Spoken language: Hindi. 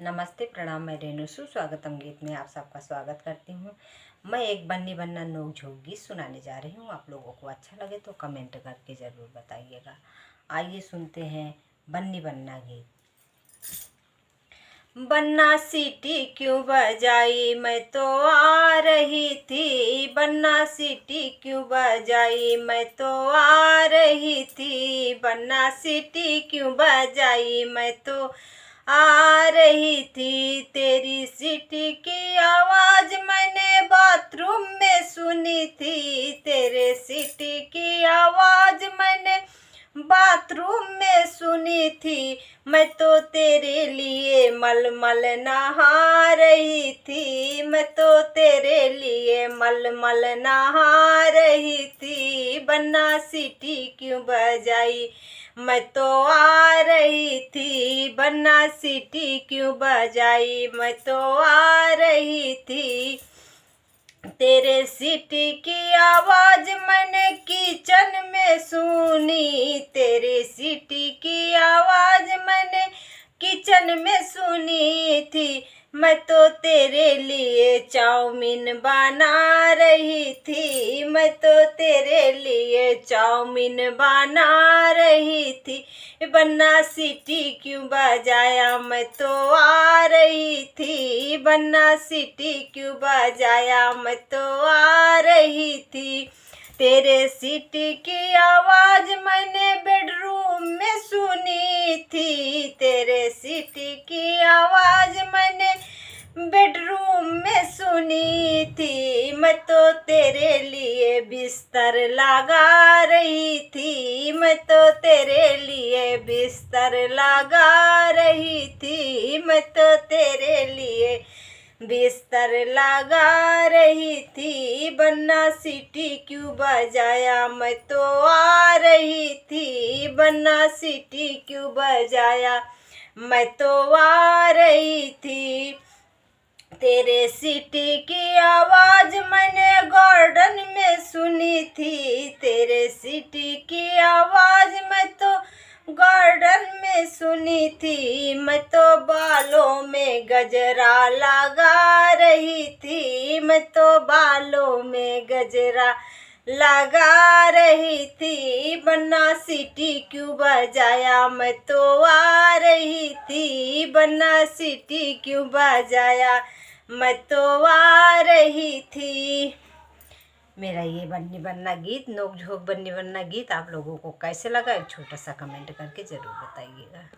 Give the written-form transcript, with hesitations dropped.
नमस्ते, प्रणाम। मैं रेणु स्वागतम गीत में आप सबका स्वागत करती हूँ। मैं एक बन्नी बन्ना नोक झोंक गीत सुनाने जा रही हूँ। आप लोगों को अच्छा लगे तो कमेंट करके ज़रूर बताइएगा। आइए सुनते हैं बन्नी बन्ना गीत। बन्ना सीटी क्यों बजाई, मैं तो आ रही थी। बन्ना सीटी क्यों बजाई, मैं तो आ रही थी। बन्ना सीटी क्यों बजाई, मैं तो आ रही थी। तेरी सीटी की आवाज़ मैंने बाथरूम में सुनी थी। तेरे सीटी की आवाज़ मैंने बाथरूम में सुनी थी। मैं तो तेरे लिए मलमल नहा रही थी। मैं तो तेरे लिए मलमल नहा रही थी। बन्ना सीटी क्यों बजाई, मैं तो आ रही थी। बन्ना सीटी क्यों बजाई, मैं तो आ रही थी। तेरे सीटी की आवाज़ मैंने किचन में सुनी। तेरे सीटी की आवाज़ मैंने किचन में सुनी थी। मैं तो तेरे लिए चाउमीन बना रही थी। मैं तो तेरे लिए चाउमीन बना रही थी। बन्ना सीटी क्यों बजाया, मैं तो आ रही थी। बन्ना सीटी क्यों बजाया, मैं तो आ रही थी। तेरे सीटी की आवाज़ मैंने बेडरूम में सुनी थी। तेरे सीटी की आवाज़ मैंने बेडरूम में सुनी थी। मैं तो तेरे लिए बिस्तर लगा रही थी। मैं तो तेरे लिए बिस्तर लगा रही थी। मैं तो तेरे लिए बिस्तर लगा रही थी। बन्ना सीटी क्यों बजाया, मैं तो आ रही थी। बन्ना सीटी क्यों बजाया, मैं तो आ रही थी। तेरे सीटी की आवाज़ मैंने गार्डन में सुनी थी। तेरे सीटी की आवाज़ मैं तो गार्डन में सुनी थी। मैं तो बालों में गजरा लगा रही थी। मैं तो बालों में गजरा लगा रही थी। बन्ना सीटी क्यों बजाया, मैं तो आ रही थी। बन्ना सीटी क्यों बजाया, मैं तो आ रही थी। मेरा ये बन्नी बन्ना गीत, नोक झोंक बन्नी बन्ना गीत आप लोगों को कैसे लगा, एक छोटा सा कमेंट करके ज़रूर बताइएगा।